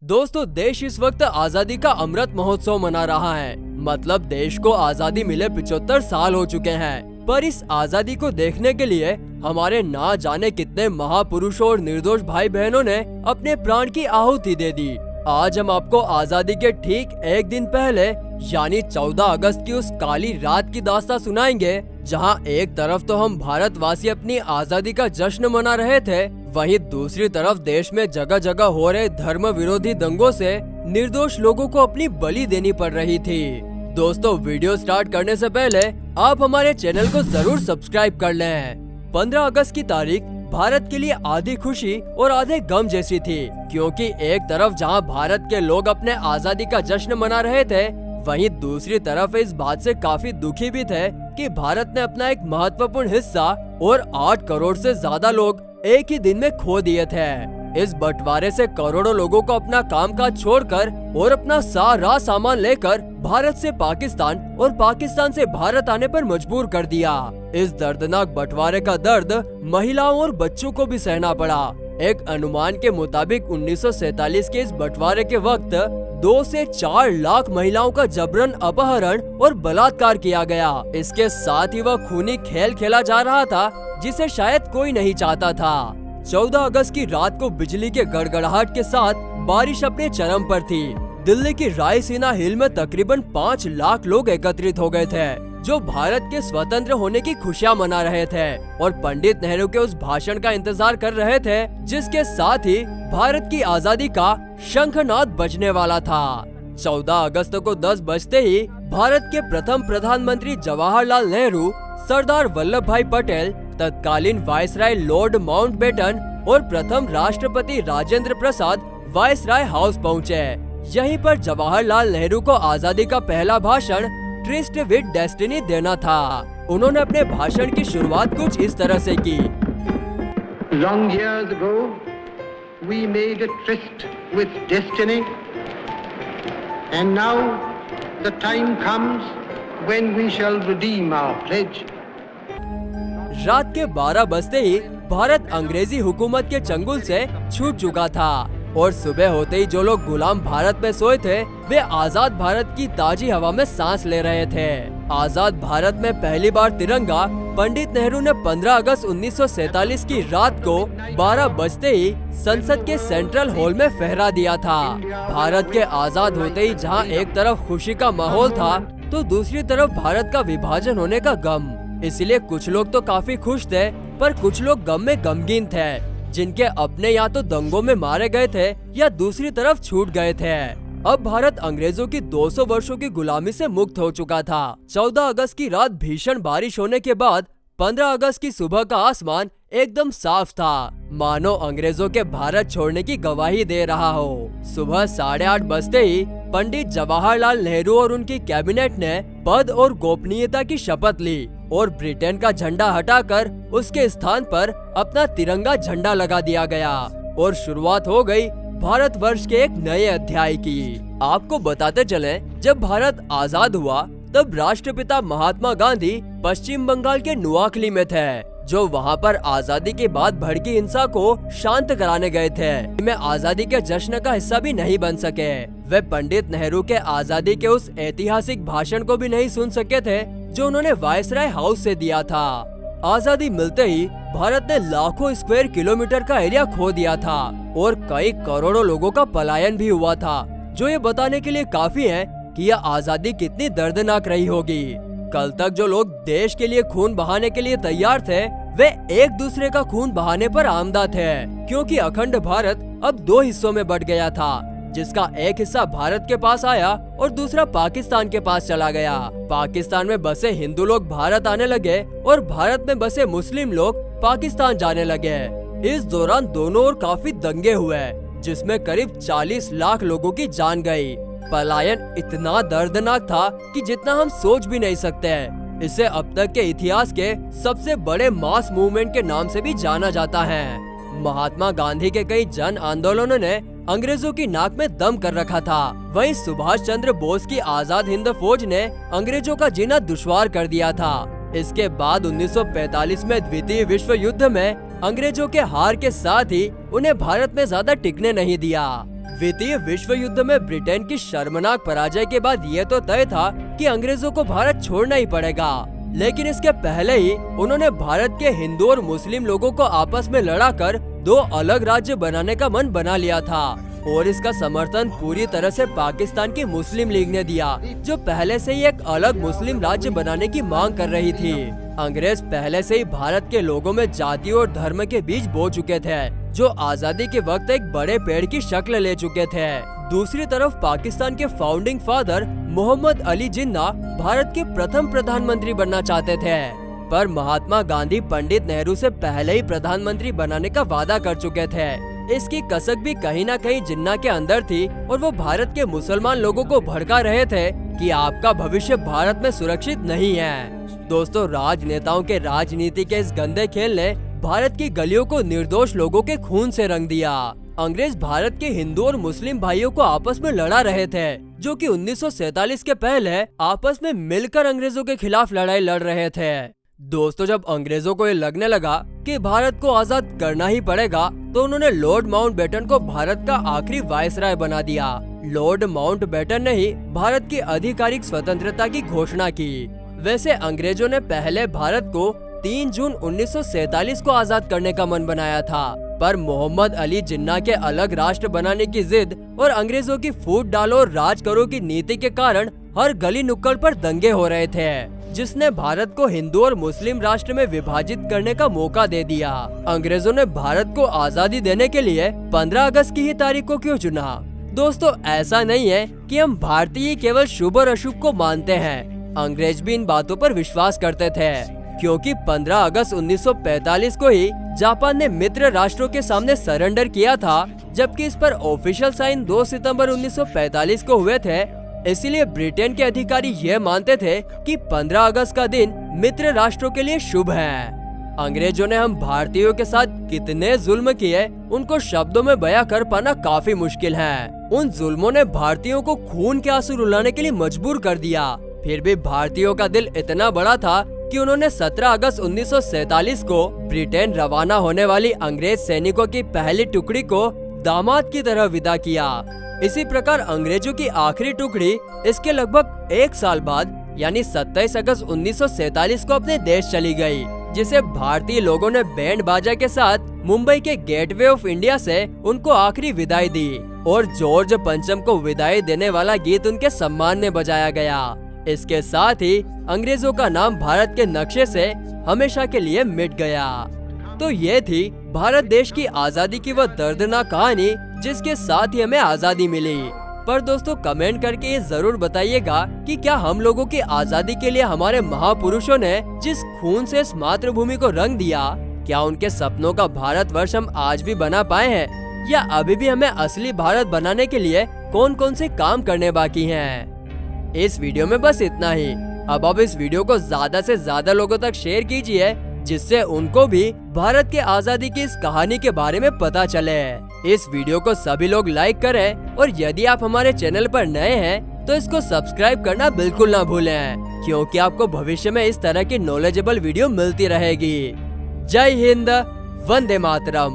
दोस्तों, देश इस वक्त आजादी का अमृत महोत्सव मना रहा है। मतलब देश को आजादी मिले 75 साल हो चुके हैं। पर इस आजादी को देखने के लिए हमारे ना जाने कितने महापुरुषों और निर्दोष भाई बहनों ने अपने प्राण की आहुति दे दी। आज हम आपको आजादी के ठीक एक दिन पहले यानी 14 अगस्त की उस काली रात की दास्तां सुनाएंगे, जहां एक तरफ तो हम भारतवासी अपनी आजादी का जश्न मना रहे थे, वहीं दूसरी तरफ देश में जगह जगह हो रहे धर्म विरोधी दंगों से निर्दोष लोगों को अपनी बलि देनी पड़ रही थी। दोस्तों, वीडियो स्टार्ट करने से पहले आप हमारे चैनल को जरूर सब्सक्राइब कर लें। 15 अगस्त की तारीख भारत के लिए आधी खुशी और आधे गम जैसी थी, क्योंकि एक तरफ जहां भारत के लोग अपने आजादी का जश्न मना रहे थे, वहीं दूसरी तरफ इस बात से काफी दुखी भी थे कि भारत ने अपना एक महत्वपूर्ण हिस्सा और 8 करोड़ से ज्यादा लोग एक ही दिन में खो दिए थे। इस बंटवारे से करोड़ों लोगों को अपना कामकाज छोड़कर और अपना सारा सामान लेकर भारत से पाकिस्तान और पाकिस्तान से भारत आने पर मजबूर कर दिया। इस दर्दनाक बंटवारे का दर्द महिलाओं और बच्चों को भी सहना पड़ा। एक अनुमान के मुताबिक 1947 के इस बंटवारे के वक्त 2 से 4 लाख महिलाओं का जबरन अपहरण और बलात्कार किया गया। इसके साथ ही वह खूनी खेल खेला जा रहा था जिसे शायद कोई नहीं चाहता था। 14 अगस्त की रात को बिजली के गड़गड़ाहट के साथ बारिश अपने चरम पर थी। दिल्ली की रायसीना हिल में तकरीबन 5 लाख लोग एकत्रित हो गए थे, जो भारत के स्वतंत्र होने की खुशियां मना रहे थे और पंडित नेहरू के उस भाषण का इंतजार कर रहे थे, जिसके साथ ही भारत की आजादी का शंखनाद बजने वाला था। 14 अगस्त को 10 बजते ही भारत के प्रथम प्रधानमंत्री जवाहरलाल नेहरू, सरदार वल्लभ भाई पटेल, तत्कालीन वायसराय लॉर्ड माउंटबेटन और प्रथम राष्ट्रपति राजेंद्र प्रसाद वायसराय हाउस पहुँचे। यहीं पर जवाहरलाल नेहरू को आजादी का पहला भाषण ट्रिस्ट विद डेस्टिनी देना था। उन्होंने अपने भाषण की शुरुआत कुछ इस तरह से की। Long years ago, we made a tryst with destiny, and now the time comes when we shall redeem our pledge. रात के 12 बजते ही भारत अंग्रेजी हुकूमत के चंगुल से छूट चुका था और सुबह होते ही जो लोग गुलाम भारत में सोए थे, वे आजाद भारत की ताजी हवा में सांस ले रहे थे। आजाद भारत में पहली बार तिरंगा पंडित नेहरू ने 15 अगस्त 1947 की रात को 12 बजते ही संसद के सेंट्रल हॉल में फहरा दिया था। भारत के आजाद होते ही जहां एक तरफ खुशी का माहौल था, तो दूसरी तरफ भारत का विभाजन होने का गम। इसलिए कुछ लोग तो काफी खुश थे, पर कुछ लोग गम में गमगीन थे, जिनके अपने या तो दंगों में मारे गए थे या दूसरी तरफ छूट गए थे। अब भारत अंग्रेजों की 200 वर्षों की गुलामी से मुक्त हो चुका था। 14 अगस्त की रात भीषण बारिश होने के बाद 15 अगस्त की सुबह का आसमान एकदम साफ था, मानो अंग्रेजों के भारत छोड़ने की गवाही दे रहा हो। सुबह 8:30 बजते ही पंडित जवाहरलाल नेहरू और उनकी कैबिनेट ने पद और गोपनीयता की शपथ ली और ब्रिटेन का झंडा हटाकर उसके स्थान पर अपना तिरंगा झंडा लगा दिया गया और शुरुआत हो गई भारत वर्ष के एक नए अध्याय की। आपको बताते चलें, जब भारत आजाद हुआ तब राष्ट्रपिता महात्मा गांधी पश्चिम बंगाल के नुआखली में थे, जो वहां पर आजादी के बाद भड़की हिंसा को शांत कराने गए थे। में आजादी के जश्न का हिस्सा भी नहीं बन सके। वे पंडित नेहरू के आजादी के उस ऐतिहासिक भाषण को भी नहीं सुन सके थे, जो उन्होंने वायसराय हाउस से दिया था। आजादी मिलते ही भारत ने लाखों स्क्वायर किलोमीटर का एरिया खो दिया था और कई करोड़ों लोगों का पलायन भी हुआ था, जो ये बताने के लिए काफी है कि यह आजादी कितनी दर्दनाक रही होगी। कल तक जो लोग देश के लिए खून बहाने के लिए तैयार थे, वे एक दूसरे का खून बहाने पर आमदा थे, क्योंकि अखंड भारत अब 2 हिस्सों में बट गया था, जिसका एक हिस्सा भारत के पास आया और दूसरा पाकिस्तान के पास चला गया। पाकिस्तान में बसे हिंदू लोग भारत आने लगे और भारत में बसे मुस्लिम लोग पाकिस्तान जाने लगे। इस दौरान दोनों ओर काफी दंगे हुए, जिसमें करीब 40 लाख लोगों की जान गई। पलायन इतना दर्दनाक था कि जितना हम सोच भी नहीं सकते। इसे अब तक के इतिहास के सबसे बड़े मास मूवमेंट के नाम से भी जाना जाता है। महात्मा गांधी के कई जन आंदोलनों ने अंग्रेजों की नाक में दम कर रखा था। वहीं सुभाष चंद्र बोस की आजाद हिंद फौज ने अंग्रेजों का जीना दुश्वार कर दिया था। इसके बाद 1945 में द्वितीय विश्व युद्ध में अंग्रेजों के हार के साथ ही उन्हें भारत में ज्यादा टिकने नहीं दिया। द्वितीय विश्व युद्ध में ब्रिटेन की शर्मनाक पराजय के बाद ये तो तय था कि अंग्रेजों को भारत छोड़ना ही पड़ेगा, लेकिन इसके पहले ही उन्होंने भारत के हिंदू और मुस्लिम लोगों को आपस में लड़ाकर 2 अलग राज्य बनाने का मन बना लिया था और इसका समर्थन पूरी तरह से पाकिस्तान की मुस्लिम लीग ने दिया, जो पहले से ही एक अलग मुस्लिम राज्य बनाने की मांग कर रही थी। अंग्रेज पहले से ही भारत के लोगों में जाति और धर्म के बीज बो चुके थे, जो आजादी के वक्त एक बड़े पेड़ की शक्ल ले चुके थे। दूसरी तरफ पाकिस्तान के फाउंडिंग फादर मोहम्मद अली जिन्ना भारत के प्रथम प्रधानमंत्री बनना चाहते थे, पर महात्मा गांधी पंडित नेहरू से पहले ही प्रधानमंत्री बनाने का वादा कर चुके थे। इसकी कसक भी कहीं न कहीं जिन्ना के अंदर थी और वो भारत के मुसलमान लोगों को भड़का रहे थे कि आपका भविष्य भारत में सुरक्षित नहीं है। दोस्तों, राजनेताओं के राजनीति के इस गंदे खेल ने भारत की गलियों को निर्दोष लोगों के खून से रंग दिया। अंग्रेज भारत के हिंदू और मुस्लिम भाइयों को आपस में लड़ा रहे थे, जो कि 1947 के पहले आपस में मिलकर अंग्रेजों के खिलाफ लड़ाई लड़ रहे थे। दोस्तों, जब अंग्रेजों को ये लगने लगा कि भारत को आजाद करना ही पड़ेगा, तो उन्होंने लॉर्ड माउंटबेटन को भारत का आखिरी वायसराय बना दिया। लॉर्ड माउंटबेटन ने ही भारत की आधिकारिक स्वतंत्रता की घोषणा की। वैसे अंग्रेजों ने पहले भारत को 3 जून 1947 को आजाद करने का मन बनाया था, पर मोहम्मद अली जिन्ना के अलग राष्ट्र बनाने की जिद और अंग्रेजों की फूट डालो और राज करो की नीति के कारण हर गली नुक्कड़ पर दंगे हो रहे थे, जिसने भारत को हिंदू और मुस्लिम राष्ट्र में विभाजित करने का मौका दे दिया। अंग्रेजों ने भारत को आजादी देने के लिए 15 अगस्त की ही तारीख को क्यों चुना? दोस्तों, ऐसा नहीं है कि हम भारतीय केवल शुभ और अशुभ को मानते हैं। अंग्रेज भी इन बातों पर विश्वास करते थे, क्योंकि 15 अगस्त 1945 को ही जापान ने मित्र राष्ट्रों के सामने सरेंडर किया था, जबकि इस पर ऑफिशियल साइन 2 सितंबर 1945 को हुए थे। इसीलिए ब्रिटेन के अधिकारी यह मानते थे कि 15 अगस्त का दिन मित्र राष्ट्रों के लिए शुभ है। अंग्रेजों ने हम भारतीयों के साथ कितने जुल्म किए, उनको शब्दों में बयां कर पाना काफी मुश्किल है। उन जुल्मों ने भारतीयों को खून के आंसू रुलाने के लिए मजबूर कर दिया। फिर भी भारतीयों का दिल इतना बड़ा था कि उन्होंने 17 अगस्त 1947 को ब्रिटेन रवाना होने वाली अंग्रेज सैनिकों की पहली टुकड़ी को दामाद की तरह विदा किया। इसी प्रकार अंग्रेजों की आखिरी टुकड़ी इसके लगभग 1 साल बाद यानी 27 अगस्त 1947 को अपने देश चली गई, जिसे भारतीय लोगों ने बैंड बाजा के साथ मुंबई के गेटवे ऑफ इंडिया से उनको आखिरी विदाई दी और जॉर्ज पंचम को विदाई देने वाला गीत उनके सम्मान में बजाया गया। इसके साथ ही अंग्रेजों का नाम भारत के नक्शे से हमेशा के लिए मिट गया। तो ये थी भारत देश की आजादी की वह दर्दनाक कहानी, जिसके साथ ही हमें आजादी मिली। पर दोस्तों, कमेंट करके ये जरूर बताइएगा कि क्या हम लोगों की आजादी के लिए हमारे महापुरुषों ने जिस खून से इस मातृभूमि को रंग दिया, क्या उनके सपनों का भारतवर्ष हम आज भी बना पाए हैं, या अभी भी हमें असली भारत बनाने के लिए कौन कौन से काम करने बाकी हैं। इस वीडियो में बस इतना ही। अब आप इस वीडियो को ज्यादा से ज्यादा लोगों तक शेयर कीजिए, जिससे उनको भी भारत के आजादी की इस कहानी के बारे में पता चले। इस वीडियो को सभी लोग लाइक करें और यदि आप हमारे चैनल पर नए हैं तो इसको सब्सक्राइब करना बिल्कुल ना भूलें, क्योंकि आपको भविष्य में इस तरह की नॉलेजेबल वीडियो मिलती रहेगी। जय हिंद, वंदे मातरम।